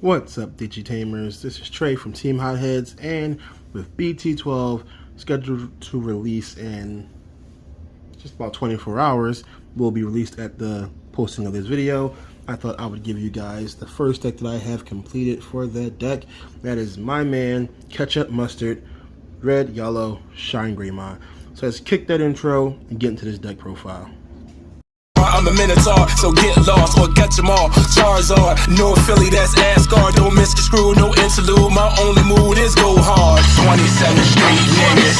What's up, Digitamers? This is Trey from Team Hotheads, and with Bt12 scheduled to release in just about 24 hours, will be released at the posting of this video. I thought I would give you guys the first deck that I have completed for that deck. That is my man, Ketchup Mustard, Red, Yellow, Shinegreymon. So let's kick that intro and get into this deck profile. I'm a Minotaur, so get lost or catch them all. Charizard, no Philly, that's Asgard. Don't misconstrue, no interlude. My only mood is go hard. 27th Street niggas,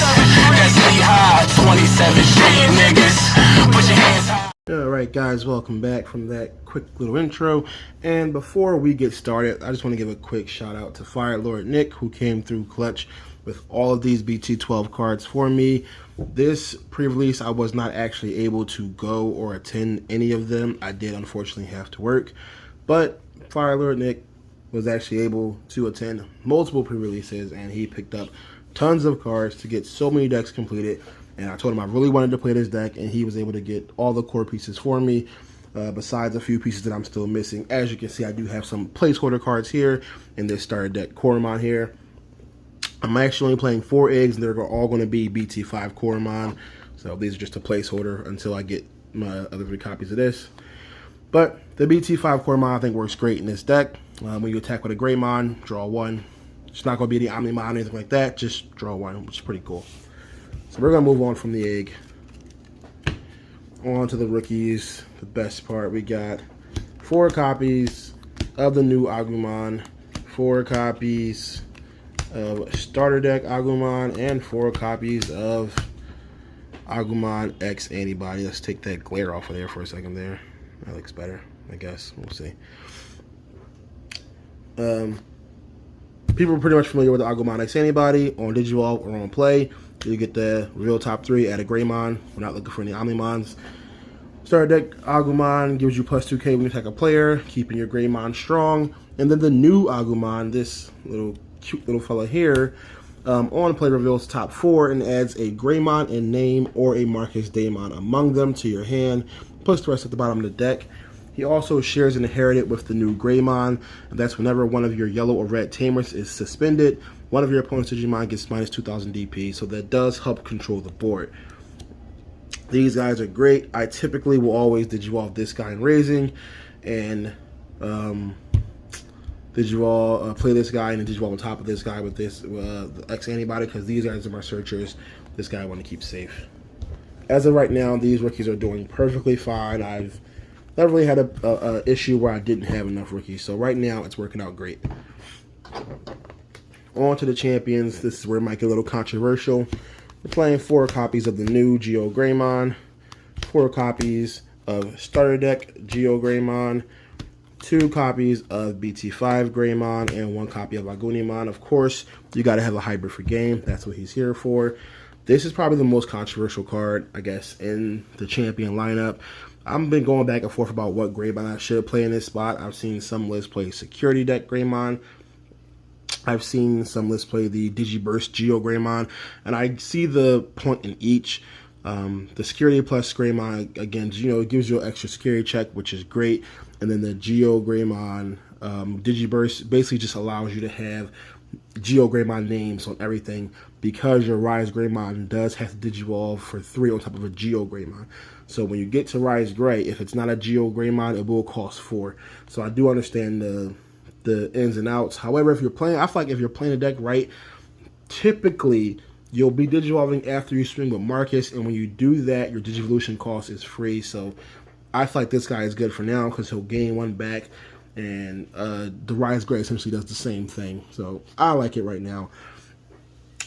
that's me high. 27th Street niggas, put your hands high. Alright guys, welcome back from that quick little intro. And before we get started, I just want to give a quick shout out to Fire Lord Nick, who came through clutch with all of these Bt12 cards for me. This pre-release, I was not actually able to go or attend any of them. I did unfortunately have to work, but Fire Lord Nick was actually able to attend multiple pre-releases, and he picked up tons of cards to get so many decks completed. And I told him I really wanted to play this deck, and he was able to get all the core pieces for me, besides a few pieces that I'm still missing. As you can see, I do have some placeholder cards here in this starter deck Coromon here. I'm actually only playing 4 eggs, and they're all going to be Bt5 Coromon. So these are just a placeholder until I get my other 3 copies of this. But the Bt5 Coromon I think works great in this deck. When you attack with a Greymon, draw 1. It's not going to be the Omnimon or anything like that. Just draw 1, which is pretty cool. So we're going to move on from the egg. On to the rookies. The best part, we got 4 copies of the new Agumon, 4 copies of starter deck Agumon, and 4 copies of Agumon X Antibody. Let's take that glare off of there for a second there. That looks better, I guess. We'll see. People are pretty much familiar with the Agumon X Antibody on Digivolve or on Play. You get the real top 3 at a Greymon. We're not looking for any Omnimons. Starter deck Agumon gives you plus 2k when you attack a player, keeping your Greymon strong. And then the new Agumon, this little cute little fella here, on play reveals top 4 and adds a Greymon in name or a Marcus Daemon among them to your hand, plus the rest at the bottom of the deck. He also shares an inherited with the new Greymon, and that's whenever one of your yellow or red tamers is suspended, one of your opponent's Digimon gets minus 2000 DP, so that does help control the board. These guys are great. I typically will always Digivolve this guy in Raising, and Digivolve play this guy and then Digivolve on top of this guy with this the X Antibody, because these guys are my searchers. This guy I want to keep safe. As of right now, these rookies are doing perfectly fine. I've never really had a issue where I didn't have enough rookies, so right now it's working out great. On to the champions. This is where it might get a little controversial. We're playing 4 copies of the new Greymon, 4 copies of starter deck Greymon, 2 copies of Bt5 Greymon, and 1 copy of Agumon. Of course, you got to have a hybrid for game. That's what he's here for. This is probably the most controversial card, I guess, in the champion lineup. I've been going back and forth about what Greymon I should play in this spot. I've seen some lists play security deck Greymon. I've seen some lists play the Digiburst Greymon, and I see the point in each. The security plus Greymon, again, it gives you an extra security check, which is great. And then the Greymon Digiburst basically just allows you to have Greymon names on everything, because your Rise Greymon does have to Digivolve for 3 on top of a Greymon. So when you get to Rise Gray, if it's not a Greymon, it will cost 4. So I do understand the ins and outs. However, if you're playing, I feel like if you're playing a deck right, typically you'll be Digivolving after you swing with Marcus, and when you do that, your Digivolution cost is free. So I feel like this guy is good for now, because he'll gain 1 back, and the Rise Gray essentially does the same thing. So I like it right now.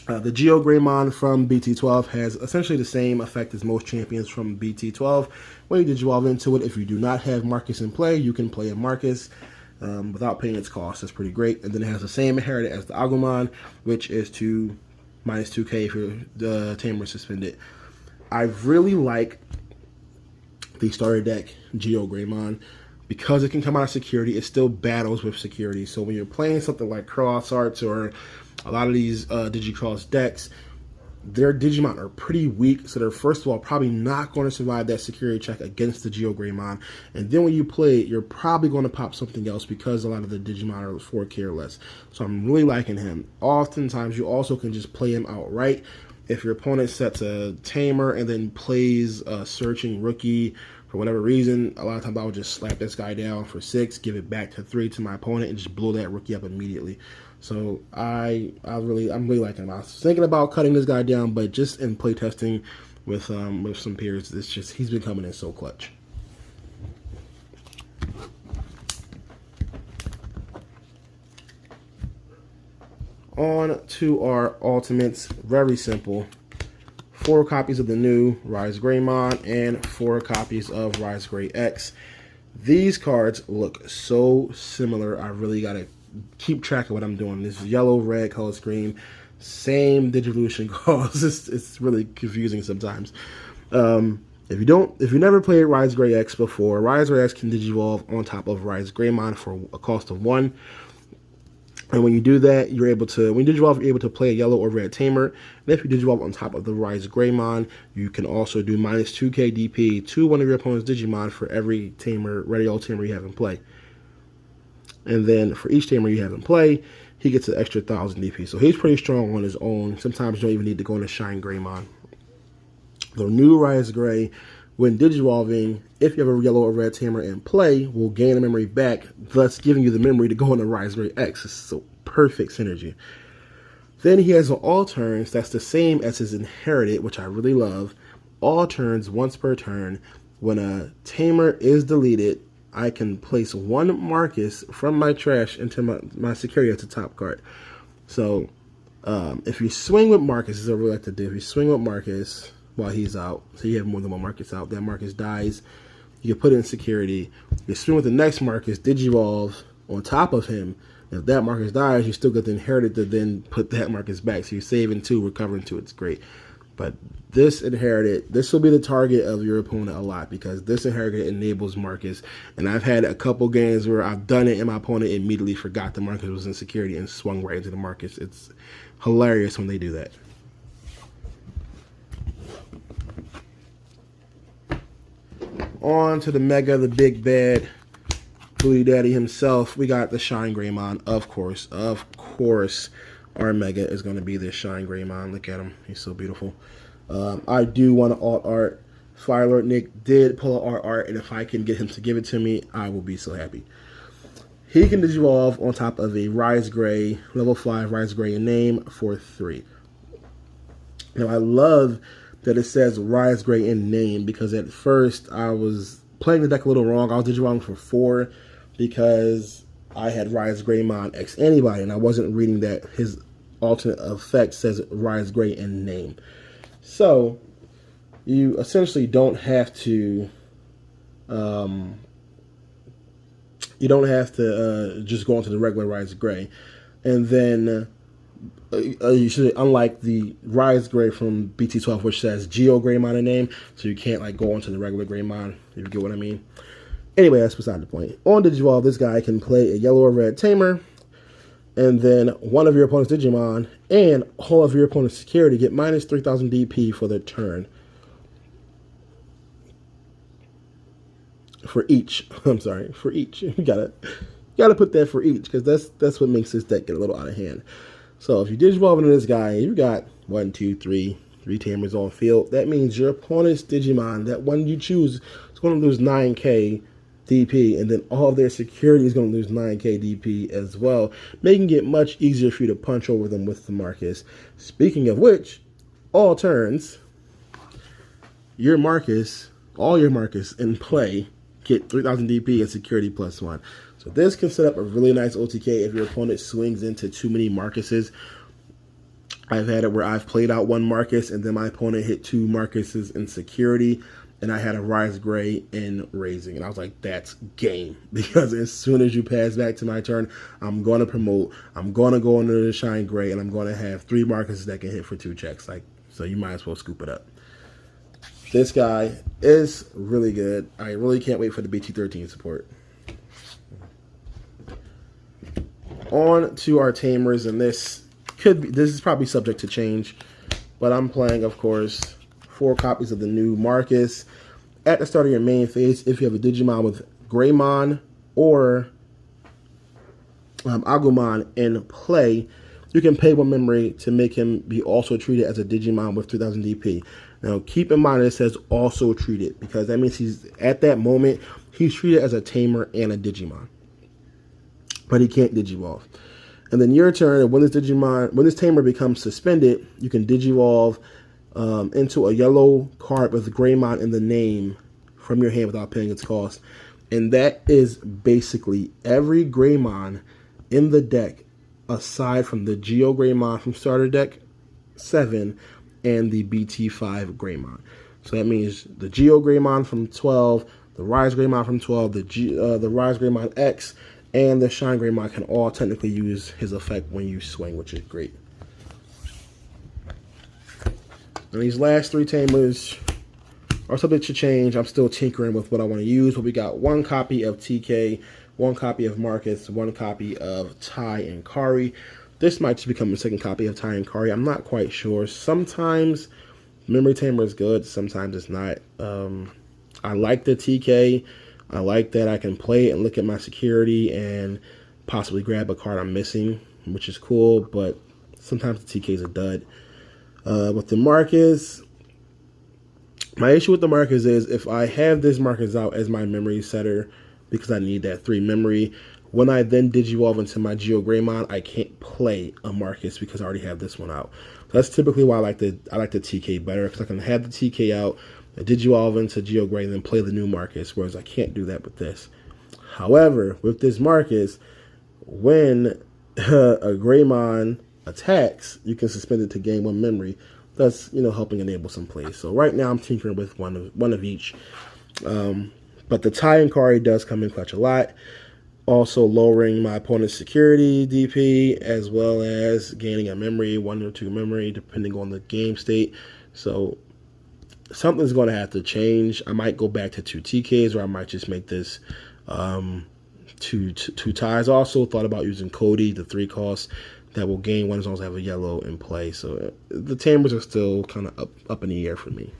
The Greymon from Bt12 has essentially the same effect as most champions from Bt12. When you Digivolve into it, if you do not have Marcus in play, you can play a Marcus without paying its cost. That's pretty great. And then it has the same inherited as the Agumon, which is to minus 2k if the tamer is suspended. I really like the starter deck Greymon because it can come out of security. It still battles with security. So when you're playing something like Cross Arts or a lot of these Digicross decks, their Digimon are pretty weak, so they're first of all probably not going to survive that security check against the Geogreymon. And then when you play it, you're probably going to pop something else because a lot of the Digimon are 4K or less. So I'm really liking him. Oftentimes, you also can just play him outright. If your opponent sets a tamer and then plays a searching rookie for whatever reason, a lot of times I would just slap this guy down for 6, give it back to 3 to my opponent, and just blow that rookie up immediately. So I'm really liking him. I was thinking about cutting this guy down, but just in playtesting with some peers, it's just he's been coming in so clutch. On to our ultimates. Very simple. 4 copies of the new Rise Greymon and 4 copies of Rise Gray X. These cards look so similar. I really gotta keep track of what I'm doing. This yellow, red color scheme, same Digivolution calls. It's really confusing sometimes. If you never played Rise Gray X before, Rise Gray X can Digivolve on top of Rise Greymon for a cost of 1. And when you do that, when you Digivolve, you're able to play a yellow or red tamer. And if you Digivolve on top of the Rise Greymon, you can also do minus 2k DP to one of your opponent's Digimon for every tamer, regular tamer you have in play. And then for each tamer you have in play, he gets an extra 1000 DP. So he's pretty strong on his own. Sometimes you don't even need to go into Shinegreymon. The new Rise Gray, when Digivolving, if you have a yellow or red tamer in play, will gain the memory back, thus giving you the memory to go into Rise Gray X. It's so perfect synergy. Then he has an all turns that's the same as his inherited, which I really love. All turns once per turn. When a tamer is deleted, I can place 1 Marcus from my trash into my security as a top card. So if you swing with Marcus, this is what I really like to do. If you swing with Marcus while he's out, so you have more than 1 Marcus out, that Marcus dies, you can put it in security. You swing with the next Marcus, Digivolve on top of him. If that Marcus dies, you still get the inherited to then put that Marcus back. So you're saving 2, recovering 2. It's great. But this inherited, this will be the target of your opponent a lot because this inherited enables Marcus. And I've had a couple games where I've done it and my opponent immediately forgot the Marcus was in security and swung right into the Marcus. It's hilarious when they do that. On to the Mega, the big bad Booty Daddy himself. We got the Shinegreymon, of course. Of course, our Mega is going to be this Shinegreymon. Look at him. He's so beautiful. I do want to alt art. Firelord Nick did pull an art, and if I can get him to give it to me, I will be so happy. He can Digivolve on top of a Rise Gray, level 5 Rise Gray in name for 3. Now, I love that it says Rise Gray in name because at first I was playing the deck a little wrong. I was Digivolving for 4 because I had Rise Greymon X Antibody, and I wasn't reading that his alternate effect says Rise Gray in name. So you essentially don't have to just go into the regular Rise Gray, and then you should, unlike the Rise Gray from Bt12, which says Geogreymon in name, so you can't like go into the regular Greymon, if you get what I mean. Anyway, that's beside the point. On Digivolve, this guy can play a yellow or red tamer, and then one of your opponent's Digimon and all of your opponent's security get minus 3000 DP for their turn. For each. I'm sorry, for each. You gotta put that for each, because that's what makes this deck get a little out of hand. So if you Digivolve into this guy, you got 1, 2, 3 tamers on field. That means your opponent's Digimon, that one you choose, is going to lose 9k DP, and then all of their security is going to lose 9k DP as well, making it much easier for you to punch over them with the Marcus. Speaking of which, all turns, your Marcus, all your Marcus in play, get 3000 DP and security +1. So this can set up a really nice OTK if your opponent swings into too many Marcuses. I've had it where I've played out 1 Marcus and then my opponent hit 2 Marcuses in security, and I had a Rise Gray in raising. And I was like, that's game. Because as soon as you pass back to my turn, I'm going to promote, I'm going to go into the Shine Gray, and I'm going to have 3 Marcuses that can hit for 2 checks. Like, so you might as well scoop it up. This guy is really good. I really can't wait for the Bt13 support. On to our tamers, and this is probably subject to change, But I'm playing, of course, 4 copies of the new Marcus. At the start of your main phase, if you have a Digimon with Greymon or Agumon in play, you can pay 1 memory to make him be also treated as a Digimon with 3000 DP. Now, keep in mind it says also treated, because that means he's, at that moment, he's treated as a tamer and a Digimon. But he can't Digivolve. And then your turn, when this tamer becomes suspended, you can Digivolve into a yellow card with Greymon in the name from your hand without paying its cost. And that is basically every Greymon in the deck, aside from the Geogreymon from Starter Deck 7 and the Bt5 Greymon. So that means the Geogreymon from 12, the Rise Greymon from 12, the Rise Greymon X, and the Shinegreymon can all technically use his effect when you swing, which is great. And these last 3 tamers are subject to change. I'm still tinkering with what I want to use, but we got 1 copy of TK, 1 copy of Marcus, 1 copy of Tai and Kari. This might just become a second copy of Tai and Kari. I'm not quite sure. Sometimes Memory Tamer is good, sometimes it's not. I like the TK. I like that I can play it and look at my security and possibly grab a card I'm missing, which is cool, but sometimes the TK is a dud. With the Marcus, my issue with the Marcus is if I have this Marcus out as my memory setter because I need that 3 memory, when I then Digivolve into my Geogreymon, I can't play a Marcus because I already have this one out. So that's typically why I like the TK better, because I can have the TK out, Digivolve into Geogrey, and then play the new Marcus, whereas I can't do that with this. However, with this Marcus, when a Greymon attacks, you can suspend it to gain 1 memory, thus, helping enable some plays. So right now I'm tinkering with one of each. But the Tai and Kari does come in clutch a lot. Also lowering my opponent's security DP, as well as gaining a memory, 1 or 2 memory, depending on the game state. So something's going to have to change. I might go back to 2 TKs, or I might just make this 2 ties. Also thought about using Cody, the 3 cost that will gain 1 as long as I have a yellow in play. So the tamers are still kind of up in the air for me.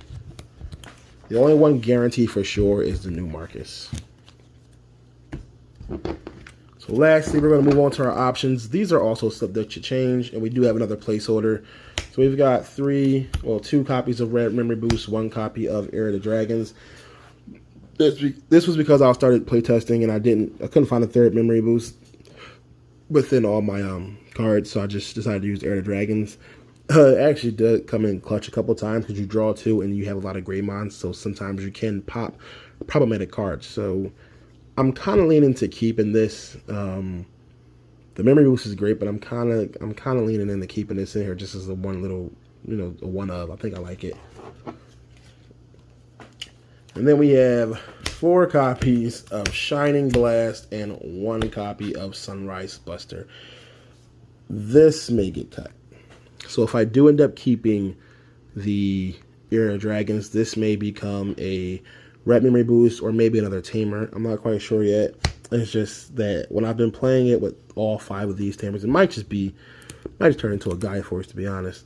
The only one guaranteed for sure is the new Marcus. So lastly, we're going to move on to our options. These are also subject to change, and we do have another placeholder. So we've got 2 copies of Red Memory Boost, 1 copy of Era of the Dragons. This was because I started playtesting and I couldn't find a 3rd Memory Boost within all my cards, so I just decided to use Era of the Dragons. It actually did come in clutch a couple times because you draw 2 and you have a lot of Greymons, so sometimes you can pop problematic cards. So I'm kind of leaning to keeping this. The memory boost is great, but I'm kind of leaning into keeping this in here just as a one little, a one of. I think I like it. And then we have 4 copies of Shining Blast and 1 copy of Sunrise Buster. This may get cut. So if I do end up keeping the Era of Dragons, this may become a Red Memory Boost or maybe another Tamer. I'm not quite sure yet. It's just that when I've been playing it with all 5 of these Tamers, it might just turn into a Guide Force, to be honest.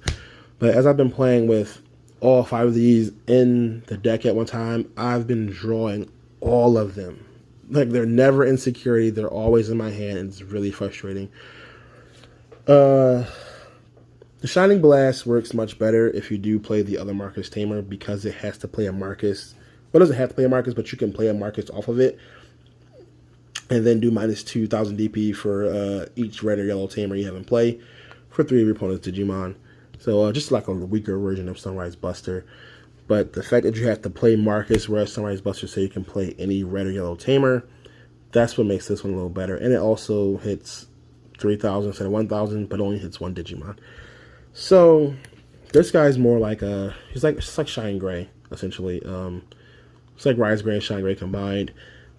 But as I've been playing with all 5 of these in the deck at one time, I've been drawing all of them. Like, they're never in security. They're always in my hand, and it's really frustrating. The Shining Blast works much better if you do play the other Marcus Tamer, because it has to play a Marcus. Well, it doesn't have to play a Marcus, but you can play a Marcus off of it. And then do minus 2,000 DP for each red or yellow Tamer you have in play for 3 of your opponent's Digimon. So just like a weaker version of Sunrise Buster. But the fact that you have to play Marcus, whereas Sunrise Buster say you can play any red or yellow Tamer, that's what makes this one a little better. And it also hits 3,000 instead of 1,000, but only hits 1 Digimon. So this guy's more like it's like Shine Gray, essentially. It's like Rise Gray and Shine Gray combined,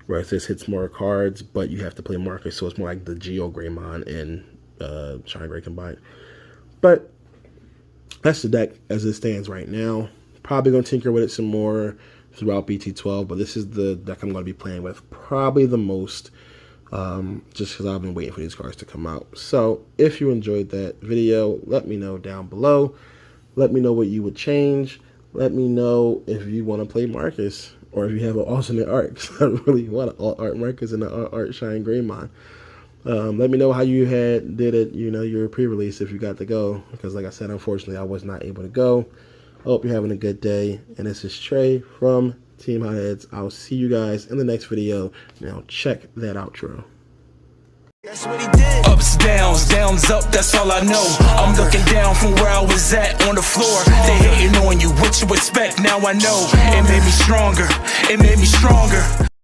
whereas this hits more cards, but you have to play Marcus, so it's more like the Geogreymon and Shine Gray combined. But that's the deck as it stands right now. Probably going to tinker with it some more throughout Bt12, but this is the deck I'm going to be playing with probably the most, just because I've been waiting for these cards to come out. So if you enjoyed that video, let me know down below. Let me know what you would change. Let me know if you want to play Marcus or if you have an alternate art. I really want an alt art Marcus and an alt art Shinegreymon. Let me know how you did it, your pre-release if you got to go. Because like I said, unfortunately, I was not able to go. Hope you're having a good day. And this is Trey from Team Hotheads. I'll see you guys in the next video. Now check that outro. That's what he did. Ups, downs, downs, up, that's all I know. I'm looking down from where I was at on the floor. They hating on you, what you expect, now I know. It made me stronger, it made me stronger.